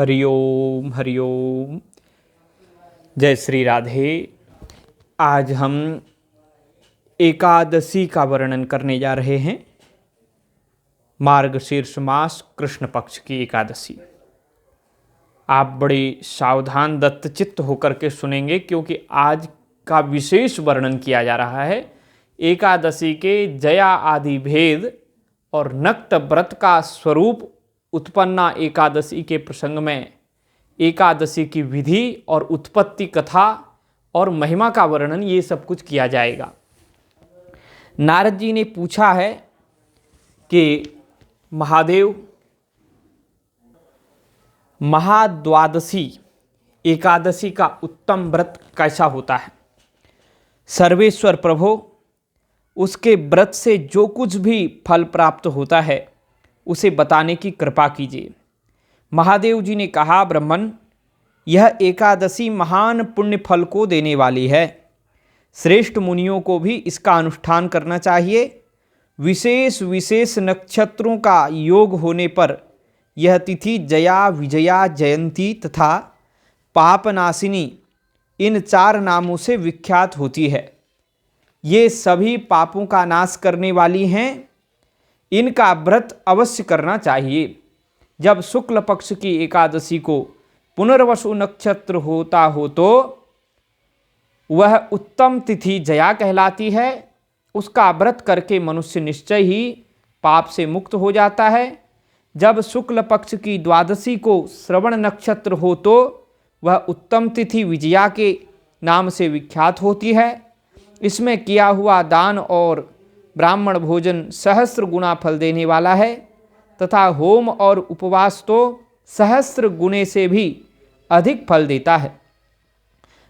हरिओम हरिओम। जय श्री राधे। आज हम एकादशी का वर्णन करने जा रहे हैं। मार्गशीर्ष मास कृष्ण पक्ष की एकादशी। आप बड़े सावधान दत्तचित्त होकर के सुनेंगे, क्योंकि आज का विशेष वर्णन किया जा रहा है एकादशी के जया आदि भेद और नक्त व्रत का स्वरूप। उत्पन्ना एकादशी के प्रसंग में एकादशी की विधि और उत्पत्ति कथा और महिमा का वर्णन, ये सब कुछ किया जाएगा। नारद जी ने पूछा है कि महादेव, महाद्वादशी एकादशी का उत्तम व्रत कैसा होता है? सर्वेश्वर प्रभो, उसके व्रत से जो कुछ भी फल प्राप्त होता है उसे बताने की कृपा कीजिए। महादेव जी ने कहा, ब्रह्मन, यह एकादशी महान पुण्य फल को देने वाली है। श्रेष्ठ मुनियों को भी इसका अनुष्ठान करना चाहिए। विशेष विशेष नक्षत्रों का योग होने पर यह तिथि जया, विजया, जयंती तथा पापनाशिनी इन 4 नामों से विख्यात होती है। ये सभी पापों का नाश करने वाली हैं। इनका व्रत अवश्य करना चाहिए। जब शुक्ल पक्ष की एकादशी को पुनर्वसु नक्षत्र होता हो तो वह उत्तम तिथि जया कहलाती है। उसका व्रत करके मनुष्य निश्चय ही पाप से मुक्त हो जाता है। जब शुक्ल पक्ष की द्वादशी को श्रवण नक्षत्र हो तो वह उत्तम तिथि विजया के नाम से विख्यात होती है। इसमें किया हुआ दान और ब्राह्मण भोजन सहस्त्र गुना फल देने वाला है, तथा होम और उपवास तो सहस्त्र गुणे से भी अधिक फल देता है।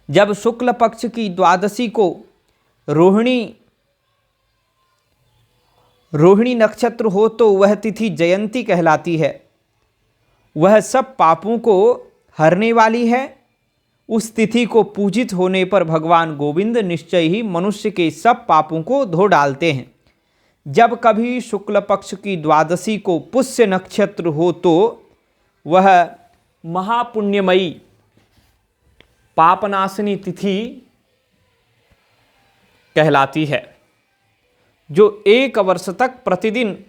जब शुक्ल पक्ष की द्वादशी को रोहिणी नक्षत्र हो तो वह तिथि जयंती कहलाती है। वह सब पापों को हरने वाली है। उस तिथि को पूजित होने पर भगवान गोविंद निश्चय ही मनुष्य के सब पापों को धो डालते हैं। जब कभी शुक्ल पक्ष की द्वादशी को पुष्य नक्षत्र हो तो वह महापुण्यमयी पापनाशिनी तिथि कहलाती है। जो 1 वर्ष तक प्रतिदिन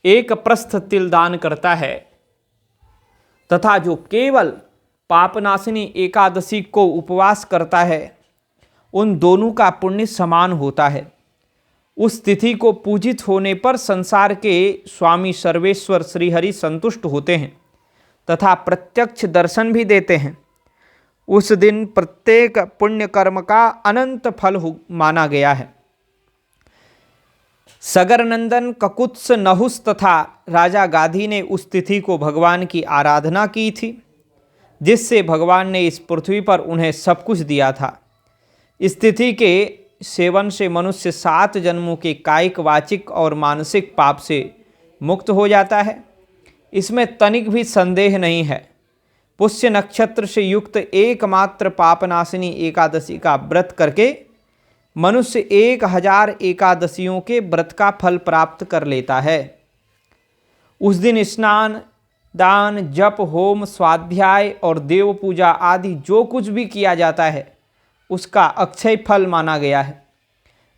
1 प्रस्थ तिल दान करता है तथा जो केवल पापनाशिनी एकादशी को उपवास करता है, उन दोनों का पुण्य समान होता है। उस तिथि को पूजित होने पर संसार के स्वामी सर्वेश्वर श्रीहरि संतुष्ट होते हैं तथा प्रत्यक्ष दर्शन भी देते हैं। उस दिन प्रत्येक पुण्य कर्म का अनंत फल माना गया है। सगरनंदन, ककुत्स, नहुस तथा राजा गाधी ने उस तिथि को भगवान की आराधना की थी, जिससे भगवान ने इस पृथ्वी पर उन्हें सब कुछ दिया था। इस तिथि के सेवन से मनुष्य 7 जन्मों के कायिक, वाचिक और मानसिक पाप से मुक्त हो जाता है। इसमें तनिक भी संदेह नहीं है। पुष्य नक्षत्र से युक्त एकमात्र पापनाशिनी एकादशी का व्रत करके मनुष्य 1000 एकादशियों के व्रत का फल प्राप्त कर लेता है। उस दिन स्नान, दान, जप, होम, स्वाध्याय और देव पूजा आदि जो कुछ भी किया जाता है उसका अक्षय फल माना गया है।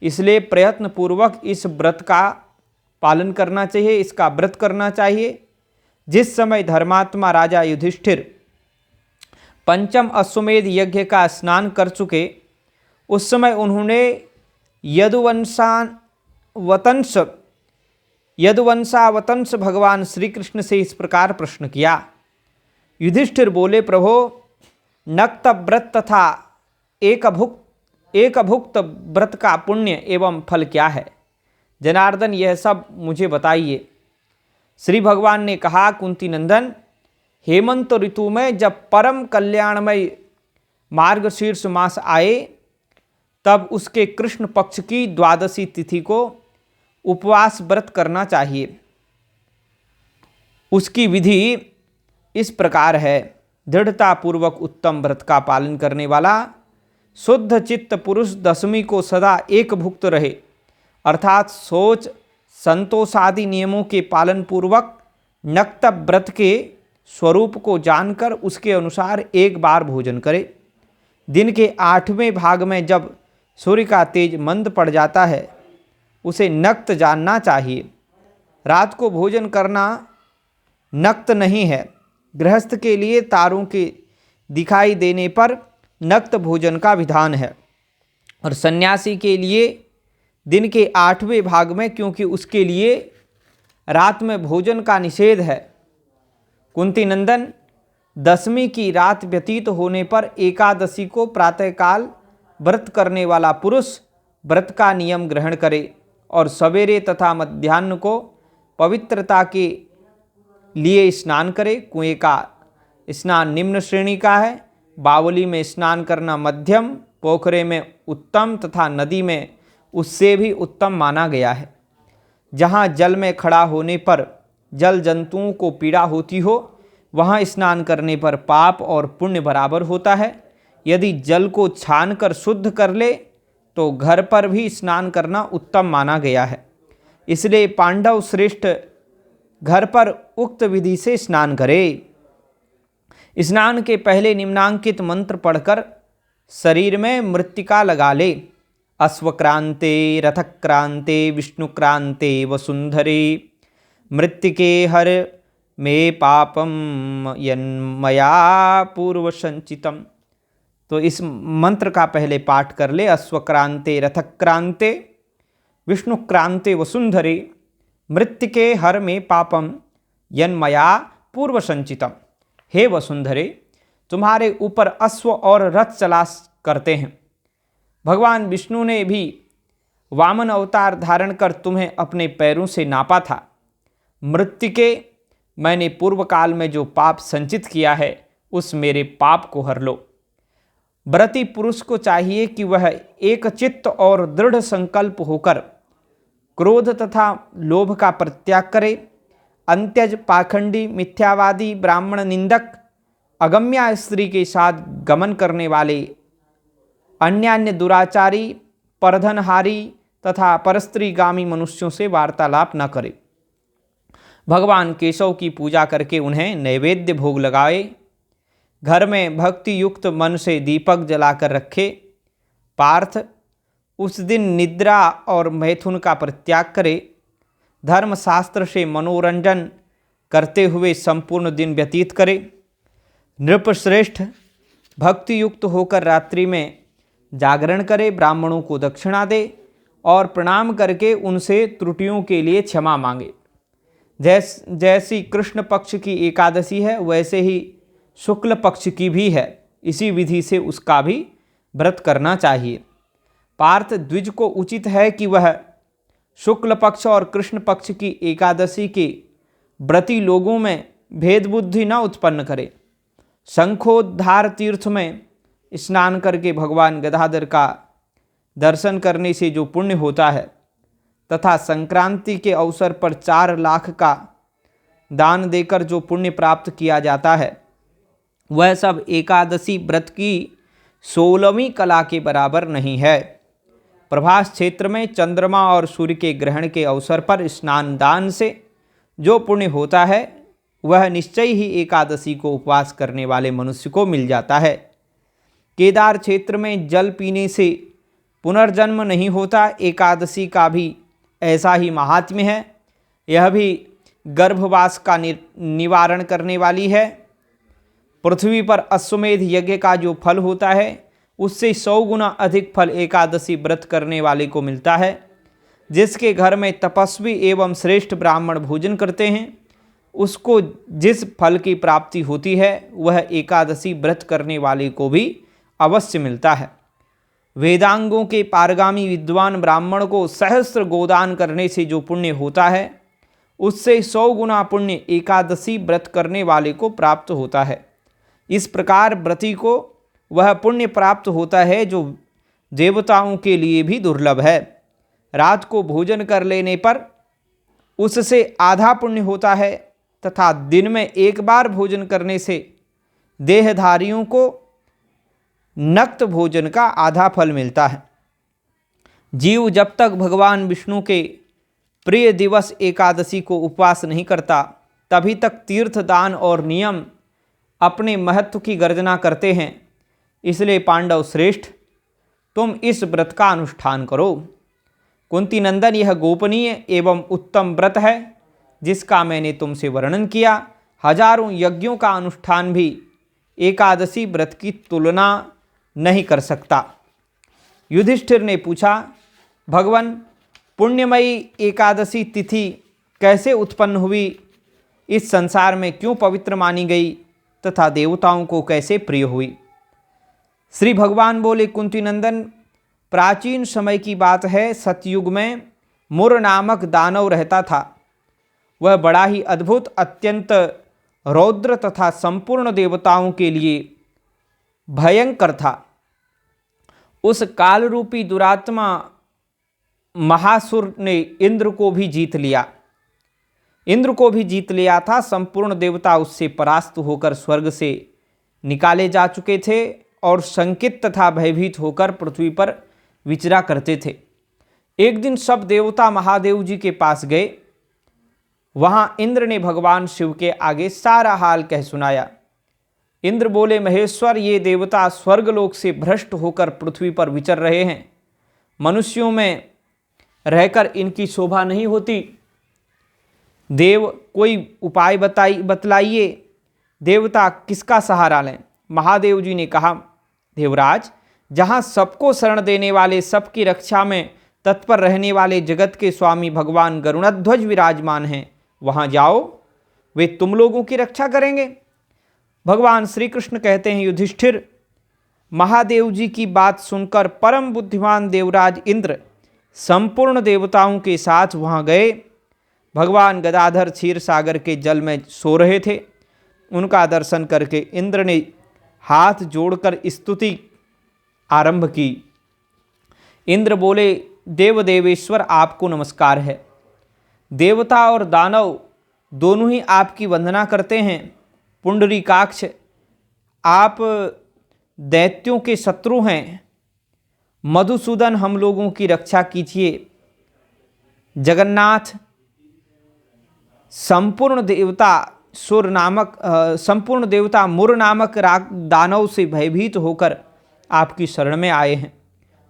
इसलिए प्रयत्न पूर्वक इस व्रत का पालन करना चाहिए, इसका व्रत करना चाहिए। जिस समय धर्मात्मा राजा युधिष्ठिर 5म अश्वमेध यज्ञ का स्नान कर चुके, उस समय उन्होंने यदुवंशावतंस भगवान श्री कृष्ण से इस प्रकार प्रश्न किया। युधिष्ठिर बोले, प्रभो, नक्त व्रत तथा एकभुक्त व्रत का पुण्य एवं फल क्या है? जनार्दन, यह सब मुझे बताइए। श्री भगवान ने कहा, कुंती नंदन, हेमंत ऋतु में जब परम कल्याणमय मार्गशीर्ष मास आए, तब उसके कृष्ण पक्ष की द्वादशी तिथि को उपवास व्रत करना चाहिए। उसकी विधि इस प्रकार है। दृढ़तापूर्वक उत्तम व्रत का पालन करने वाला शुद्ध चित्त पुरुष दशमी को सदा एक भुक्त रहे, अर्थात शौच, संतोष आदि नियमों के पालन पूर्वक नक्त व्रत के स्वरूप को जानकर उसके अनुसार एक बार भोजन करे। दिन के 8वें भाग में जब सूर्य का तेज मंद पड़ जाता है उसे नक्त जानना चाहिए। रात को भोजन करना नक्त नहीं है। गृहस्थ के लिए तारों के दिखाई देने पर नक्त भोजन का विधान है और सन्यासी के लिए दिन के 8वें भाग में, क्योंकि उसके लिए रात में भोजन का निषेध है। कुंती नंदन, 10वीं की रात व्यतीत होने पर एकादशी को प्रातःकाल व्रत करने वाला पुरुष व्रत का नियम ग्रहण करे और सवेरे तथा मध्याह्न को पवित्रता के लिए स्नान करे। कुएं का स्नान निम्न श्रेणी का है, बावली में स्नान करना मध्यम, पोखरे में उत्तम तथा नदी में उससे भी उत्तम माना गया है। जहाँ जल में खड़ा होने पर जल जंतुओं को पीड़ा होती हो वहाँ स्नान करने पर पाप और पुण्य बराबर होता है। यदि जल को छान कर शुद्ध कर ले तो घर पर भी स्नान करना उत्तम माना गया है। इसलिए पांडव श्रेष्ठ घर पर उक्त विधि से स्नान करे। स्नान के पहले निम्नांकित मंत्र पढ़कर शरीर में मृत्तिका लगा ले। अश्वक्रांते रथक्रांते विष्णुक्रांते वसुंधरे मृत्तिके हर मे पापम यन्मया पूर्व संचितम। तो इस मंत्र का पहले पाठ कर ले। अश्वक्रांते रथक्रांते विष्णुक्रांते वसुंधरे मृत्तिके हर मे पापम यन्मया पूर्व संचितम। हे वसुंधरे, तुम्हारे ऊपर अश्व और रथ चला करते हैं। भगवान विष्णु ने भी वामन अवतार धारण कर तुम्हें अपने पैरों से नापा था। मृत्तिके, मैंने पूर्व काल में जो पाप संचित किया है उस मेरे पाप को हर लो। व्रती पुरुष को चाहिए कि वह एक चित्त और दृढ़ संकल्प होकर क्रोध तथा लोभ का परित्याग करे। अंत्यज, पाखंडी, मिथ्यावादी, ब्राह्मण निंदक, अगम्या स्त्री के साथ गमन करने वाले, अन्यान्य दुराचारी, परधनहारी तथा परस्त्रीगामी मनुष्यों से वार्तालाप न करे। भगवान केशव की पूजा करके उन्हें नैवेद्य भोग लगाए। घर में भक्ति युक्त मन से दीपक जलाकर रखे। पार्थ, उस दिन निद्रा और मैथुन का परित्याग करे। धर्मशास्त्र से मनोरंजन करते हुए संपूर्ण दिन व्यतीत करे। नृपश्रेष्ठ, भक्ति युक्त होकर रात्रि में जागरण करे, ब्राह्मणों को दक्षिणा दे और प्रणाम करके उनसे त्रुटियों के लिए क्षमा मांगे। जैसी कृष्ण पक्ष की एकादशी है वैसे ही शुक्ल पक्ष की भी है। इसी विधि से उसका भी व्रत करना चाहिए। पार्थ, द्विज को उचित है कि वह शुक्ल पक्ष और कृष्ण पक्ष की एकादशी के व्रती लोगों में भेद बुद्धि न उत्पन्न करे। शंखोद्धार तीर्थ में स्नान करके भगवान गदाधर का दर्शन करने से जो पुण्य होता है तथा संक्रांति के अवसर पर 4 लाख का दान देकर जो पुण्य प्राप्त किया जाता है वह सब एकादशी व्रत की 16वीं कला के बराबर नहीं है। प्रभास क्षेत्र में चंद्रमा और सूर्य के ग्रहण के अवसर पर स्नान दान से जो पुण्य होता है वह निश्चय ही एकादशी को उपवास करने वाले मनुष्य को मिल जाता है। केदार क्षेत्र में जल पीने से पुनर्जन्म नहीं होता। एकादशी का भी ऐसा ही महात्म्य है। यह भी गर्भवास का निवारण करने वाली है। पृथ्वी पर अश्वमेध यज्ञ का जो फल होता है उससे 100 गुना अधिक फल एकादशी व्रत करने वाले को मिलता है। जिसके घर में तपस्वी एवं श्रेष्ठ ब्राह्मण भोजन करते हैं उसको जिस फल की प्राप्ति होती है वह एकादशी व्रत करने वाले को भी अवश्य मिलता है। वेदांगों के पारगामी विद्वान ब्राह्मण को सहस्त्र गोदान करने से जो पुण्य होता है उससे 100 गुना पुण्य एकादशी व्रत करने वाले को प्राप्त होता है। इस प्रकार व्रती को वह पुण्य प्राप्त होता है जो देवताओं के लिए भी दुर्लभ है। रात को भोजन कर लेने पर उससे आधा पुण्य होता है तथा दिन में एक बार भोजन करने से देहधारियों को नक्त भोजन का आधा फल मिलता है। जीव जब तक भगवान विष्णु के प्रिय दिवस एकादशी को उपवास नहीं करता तभी तक तीर्थ दान और नियम अपने महत्व की गर्जना करते हैं। इसलिए पांडव श्रेष्ठ, तुम इस व्रत का अनुष्ठान करो। कुंती नंदन, यह गोपनीय एवं उत्तम व्रत है जिसका मैंने तुमसे वर्णन किया। हजारों यज्ञों का अनुष्ठान भी एकादशी व्रत की तुलना नहीं कर सकता। युधिष्ठिर ने पूछा, भगवान, पुण्यमयी एकादशी तिथि कैसे उत्पन्न हुई? इस संसार में क्यों पवित्र मानी गई तथा देवताओं को कैसे प्रिय हुई? श्री भगवान बोले, कुंती नंदन, प्राचीन समय की बात है। सतयुग में मुर नामक दानव रहता था। वह बड़ा ही अद्भुत, अत्यंत रौद्र तथा संपूर्ण देवताओं के लिए भयंकर था। उस काल रूपी दुरात्मा महासुर ने इंद्र को भी जीत लिया था। संपूर्ण देवता उससे परास्त होकर स्वर्ग से निकाले जा चुके थे और शंकित तथा भयभीत होकर पृथ्वी पर विचरा करते थे। एक दिन सब देवता महादेव जी के पास गए। वहां इंद्र ने भगवान शिव के आगे सारा हाल कह सुनाया। इंद्र बोले, महेश्वर, ये देवता स्वर्गलोक से भ्रष्ट होकर पृथ्वी पर विचर रहे हैं। मनुष्यों में रहकर इनकी शोभा नहीं होती। देव, कोई उपाय बतलाइए। देवता किसका सहारा लें? महादेव जी ने कहा, देवराज, जहाँ सबको शरण देने वाले, सबकी रक्षा में तत्पर रहने वाले जगत के स्वामी भगवान गरुड़ध्वज विराजमान हैं, वहाँ जाओ, वे तुम लोगों की रक्षा करेंगे। भगवान श्री कृष्ण कहते हैं, युधिष्ठिर, महादेव जी की बात सुनकर परम बुद्धिमान देवराज इंद्र संपूर्ण देवताओं के साथ वहाँ गए। भगवान गदाधर क्षीर सागर के जल में सो रहे थे। उनका दर्शन करके इंद्र ने हाथ जोड़कर स्तुति आरंभ की। इंद्र बोले, देव देवेश्वर, आपको नमस्कार है। देवता और दानव दोनों ही आपकी वंदना करते हैं। पुंडरीकाक्ष, आप दैत्यों के शत्रु हैं। मधुसूदन, हम लोगों की रक्षा कीजिए। जगन्नाथ, संपूर्ण देवता मुर नामक दानव से भयभीत होकर आपकी शरण में आए हैं।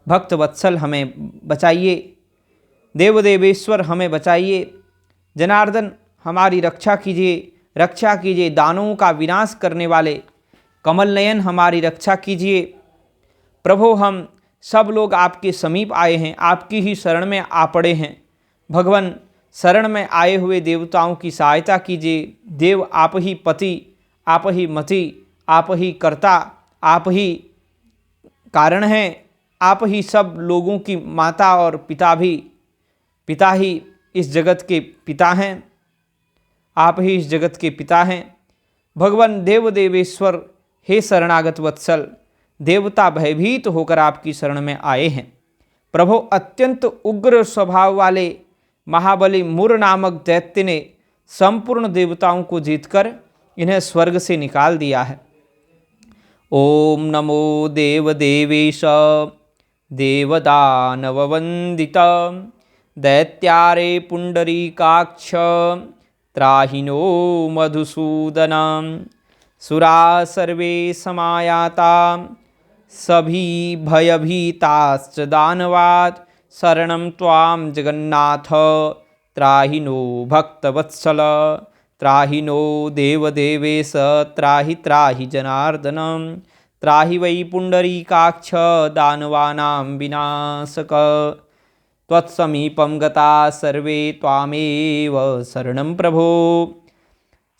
भक्त वत्सल, हमें बचाइए। देवदेवेश्वर, हमें बचाइए। जनार्दन, हमारी रक्षा कीजिए। दानवों का विनाश करने वाले कमल नयन, हमारी रक्षा कीजिए। प्रभु, हम सब लोग आपके समीप आए हैं, आपकी ही शरण में आ पड़े हैं। भगवान, शरण में आए हुए देवताओं की सहायता कीजिए। देव, आप ही पति, आप ही मति, आप ही कर्ता, आप ही कारण हैं। आप ही सब लोगों की माता और पिता ही इस जगत के पिता हैं। आप ही इस जगत के पिता हैं। भगवान देव देवेश्वर, हे शरणागत वत्सल, देवता भयभीत होकर आपकी शरण में आए हैं। प्रभु, अत्यंत उग्र स्वभाव वाले महाबली मुर नामक दैत्य ने संपूर्ण देवताओं को जीतकर इन्हें स्वर्ग से निकाल दिया है। ओम नमो देव देवेश देवदानववंदित दैत्यारे पुंडरीकाक्ष त्राहिनो मधुसूदन। सुरा सर्वे समायाता सभी भयभीताश्च दानवात् शरणं त्वां जगन्नाथ त्राहिनो भक्तवत्सल त्राहिनो देवदेवेश त्राहि जनार्दन त्राहि वै पुंडरीकाक्ष दानवानां विनाशक। त्वत्समीपं गता सर्वे त्वामेव शरणं प्रभो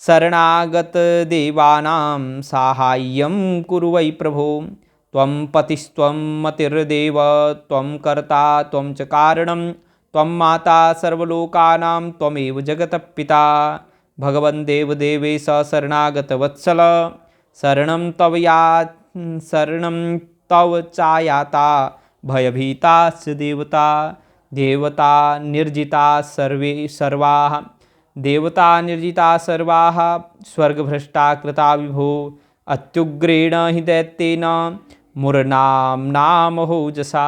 शरणागत देवानां साहाय्यं कुरु वै प्रभो। त्वं पतिस्त्वं मतिर्देव त्वं कर्ता त्वं च कारणं त्वं माता सर्वलोकानां त्वमेव जगतपिता। भगवन् देवदेवेश शरणागत वत्सल शरणं तव चायाता भयभीताश्च देवता। देवता निर्जिता सर्वाः स्वर्गभ्रष्टा कृता विभो। अत्युग्रेण हि दैत्येन मुरनामहोजसा।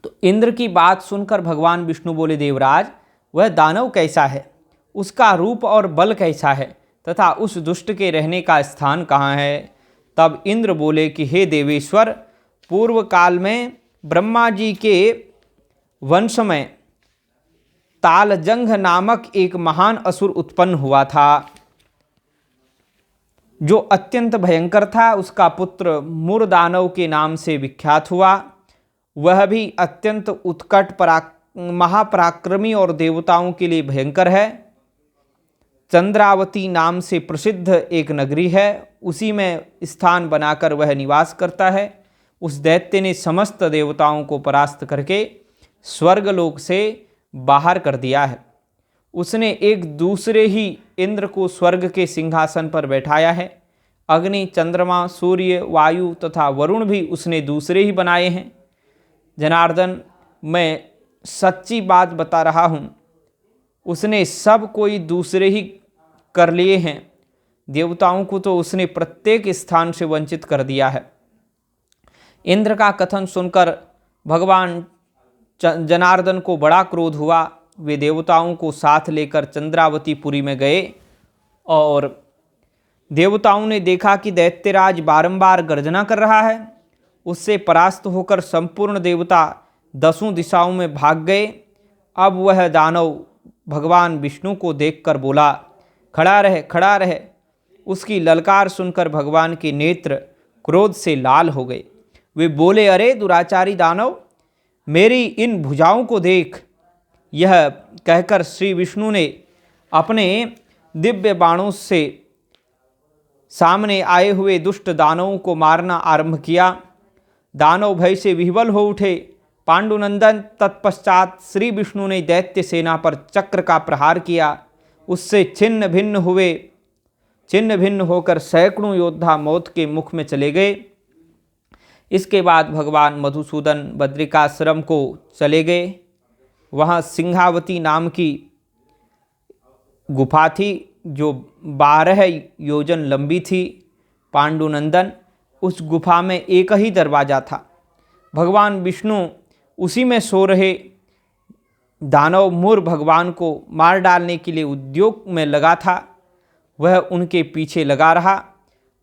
तो इंद्र की बात सुनकर भगवान विष्णु बोले, देवराज, वह दानव कैसा है? उसका रूप और बल कैसा है तथा उस दुष्ट के रहने का स्थान कहाँ है। तब इंद्र बोले कि हे देवेश्वर, पूर्व काल में ब्रह्मा जी के वंश में तालजंघ नामक एक महान असुर उत्पन्न हुआ था, जो अत्यंत भयंकर था। उसका पुत्र मुरदानव के नाम से विख्यात हुआ। वह भी अत्यंत उत्कट महापराक्रमी और देवताओं के लिए भयंकर है। चंद्रावती नाम से प्रसिद्ध एक नगरी है, उसी में स्थान बनाकर वह निवास करता है। उस दैत्य ने समस्त देवताओं को परास्त करके स्वर्गलोक से बाहर कर दिया है। उसने एक दूसरे ही इंद्र को स्वर्ग के सिंहासन पर बैठाया है। अग्नि, चंद्रमा, सूर्य, वायु तथा वरुण भी उसने दूसरे ही बनाए हैं। जनार्दन, मैं सच्ची बात बता रहा हूँ, उसने सब कोई दूसरे ही कर लिए हैं। देवताओं को तो उसने प्रत्येक स्थान से वंचित कर दिया है। इंद्र का कथन सुनकर भगवान जनार्दन को बड़ा क्रोध हुआ। वे देवताओं को साथ लेकर चंद्रावती पुरी में गए और देवताओं ने देखा कि दैत्यराज बारंबार गर्जना कर रहा है। उससे परास्त होकर संपूर्ण देवता 10 दिशाओं में भाग गए। अब वह दानव भगवान विष्णु को देखकर बोला, खड़ा रहे, खड़ा रहे। उसकी ललकार सुनकर भगवान के नेत्र क्रोध से लाल हो गए। वे बोले, अरे दुराचारी दानव, मेरी इन भुजाओं को देख। यह कहकर श्री विष्णु ने अपने दिव्य बाणों से सामने आए हुए दुष्ट दानवों को मारना आरंभ किया। दानव भय से विह्वल हो उठे। पांडुनंदन, तत्पश्चात श्री विष्णु ने दैत्य सेना पर चक्र का प्रहार किया। उससे छिन्न भिन्न होकर सैकड़ों योद्धा मौत के मुख में चले गए। इसके बाद भगवान मधुसूदन बद्रिकाश्रम को चले गए। वहाँ सिंहावती नाम की गुफा थी जो 12 योजन लंबी थी। पांडुनंदन, उस गुफा में एक ही दरवाज़ा था। भगवान विष्णु उसी में सो रहे। दानव मुर भगवान को मार डालने के लिए उद्योग में लगा था। वह उनके पीछे लगा रहा।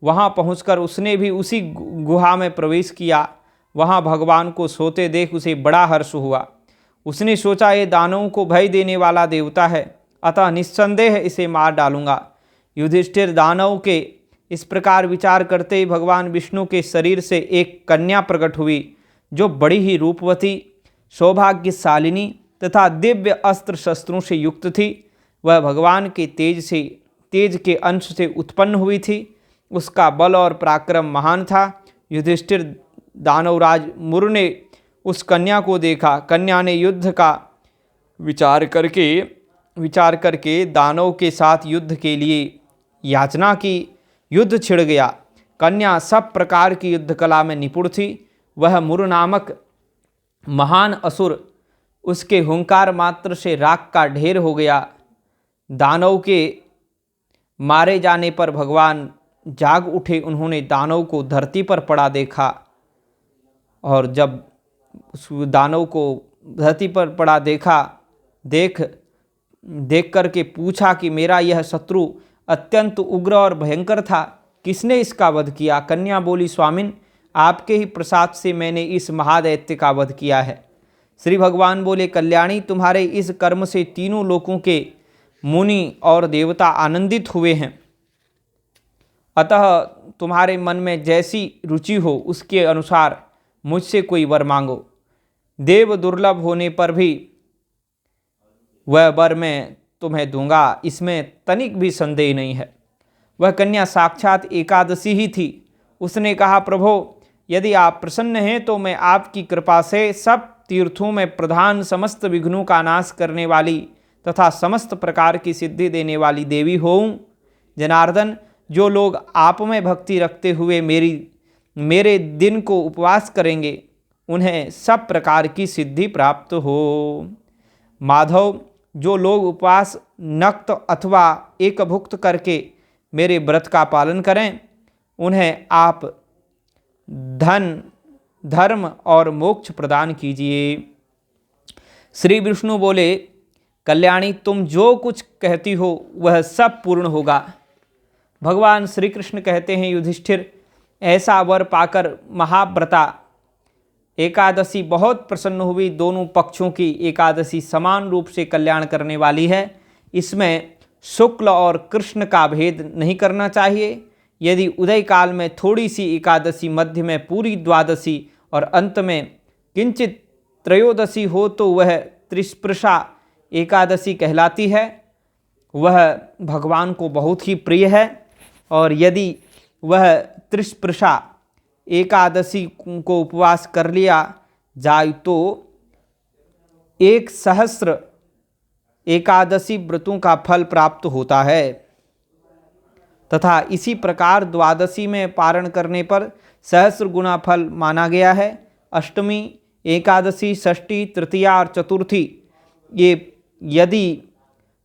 वहाँ पहुंचकर उसने भी उसी गुहा में प्रवेश किया। वहाँ भगवान को सोते देख उसे बड़ा हर्ष हुआ। उसने सोचा, ये दानवों को भय देने वाला देवता है, अतः निस्संदेह इसे मार डालूंगा। युधिष्ठिर, दानव के इस प्रकार विचार करते ही भगवान विष्णु के शरीर से एक कन्या प्रकट हुई, जो बड़ी ही रूपवती, सौभाग्यशालिनी तथा दिव्य अस्त्र शस्त्रों से युक्त थी। वह भगवान के तेज के अंश से उत्पन्न हुई थी। उसका बल और पराक्रम महान था। युधिष्ठिर, दानवराज मुर ने उस कन्या को देखा। कन्या ने युद्ध का विचार करके दानव के साथ युद्ध के लिए याचना की। युद्ध छिड़ गया। कन्या सब प्रकार की युद्ध कला में निपुण थी। वह मुर नामक महान असुर, उसके हुंकार मात्र से राख का ढेर हो गया। दानव के मारे जाने पर भगवान जाग उठे। उन्होंने दानव को धरती पर पड़ा देखा और जब उस दानव को धरती पर पड़ा देख करके पूछा कि मेरा यह शत्रु अत्यंत उग्र और भयंकर था, किसने इसका वध किया? कन्या बोली, स्वामिन, आपके ही प्रसाद से मैंने इस महादैत्य का वध किया है। श्री भगवान बोले, कल्याणी, तुम्हारे इस कर्म से तीनों लोकों के मुनि और देवता आनंदित हुए हैं। अतः तुम्हारे मन में जैसी रुचि हो उसके अनुसार मुझसे कोई वर मांगो। देव दुर्लभ होने पर भी वह वर मैं तुम्हें दूंगा, इसमें तनिक भी संदेह नहीं है। वह कन्या साक्षात एकादशी ही थी। उसने कहा, प्रभो, यदि आप प्रसन्न हैं तो मैं आपकी कृपा से सब तीर्थों में प्रधान, समस्त विघ्नों का नाश करने वाली तथा समस्त प्रकार की सिद्धि देने वाली देवी होऊं। जनार्दन, जो लोग आप में भक्ति रखते हुए मेरे दिन को उपवास करेंगे, उन्हें सब प्रकार की सिद्धि प्राप्त हो। माधव, जो लोग उपवास, नक्त अथवा एकभुक्त करके मेरे व्रत का पालन करें, उन्हें आप धन, धर्म और मोक्ष प्रदान कीजिए। श्री विष्णु बोले, कल्याणी तुम जो कुछ कहती हो वह सब पूर्ण होगा। भगवान श्री कृष्ण कहते हैं, युधिष्ठिर, ऐसा वर पाकर महाव्रता एकादशी बहुत प्रसन्न हुई। दोनों पक्षों की एकादशी समान रूप से कल्याण करने वाली है। इसमें शुक्ल और कृष्ण का भेद नहीं करना चाहिए। यदि उदय काल में थोड़ी सी एकादशी, मध्य में पूरी द्वादशी और अंत में किंचित त्रयोदशी हो तो वह त्रिस्पृशा एकादशी कहलाती है। वह भगवान को बहुत ही प्रिय है। और यदि वह त्रिस्पृशा एकादशी को उपवास कर लिया जाए तो 1,000 एकादशी व्रतों का फल प्राप्त होता है। तथा इसी प्रकार द्वादशी में पारण करने पर 1,000 गुना फल माना गया है। अष्टमी, एकादशी, षष्ठी, तृतीया और चतुर्थी ये यदि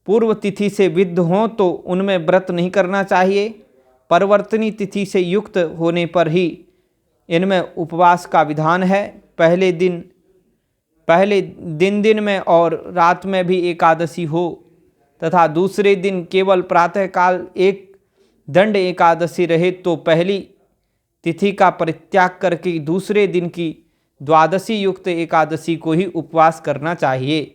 पूर्व तिथि से विद्ध हों तो उनमें व्रत नहीं करना चाहिए। परिवर्तनी तिथि से युक्त होने पर ही इनमें उपवास का विधान है। पहले दिन में और रात में भी एकादशी हो तथा दूसरे दिन केवल प्रातःकाल एक दंड एकादशी रहे तो पहली तिथि का परित्याग करके दूसरे दिन की द्वादशी युक्त एकादशी को ही उपवास करना चाहिए।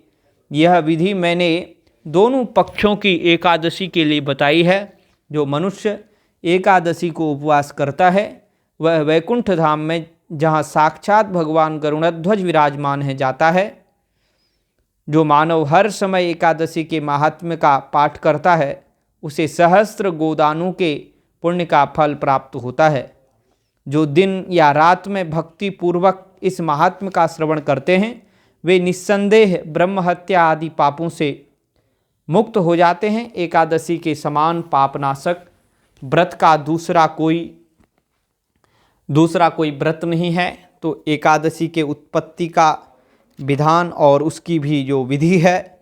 यह विधि मैंने दोनों पक्षों की एकादशी के लिए बताई है। जो मनुष्य एकादशी को उपवास करता है वह वैकुंठ धाम में, जहाँ साक्षात भगवान गरुड़ध्वज विराजमान है, जाता है। जो मानव हर समय एकादशी के महात्म्य का पाठ करता है उसे 1,000 गोदानों के पुण्य का फल प्राप्त होता है। जो दिन या रात में भक्ति पूर्वक इस महात्म्य का श्रवण करते हैं वे निस्संदेह ब्रह्म हत्या आदि पापों से मुक्त हो जाते हैं। एकादशी के समान पापनाशक व्रत का दूसरा कोई व्रत नहीं है। तो एकादशी के उत्पत्ति का विधान और उसकी भी जो विधि है,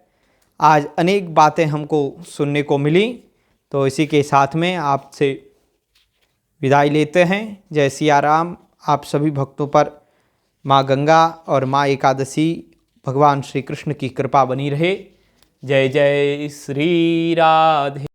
आज अनेक बातें हमको सुनने को मिली। तो इसी के साथ में आपसे विदाई लेते हैं। जय सिया राम। आप सभी भक्तों पर माँ गंगा और माँ एकादशी भगवान श्री कृष्ण की कृपा बनी रहे। जय जय श्री राधे।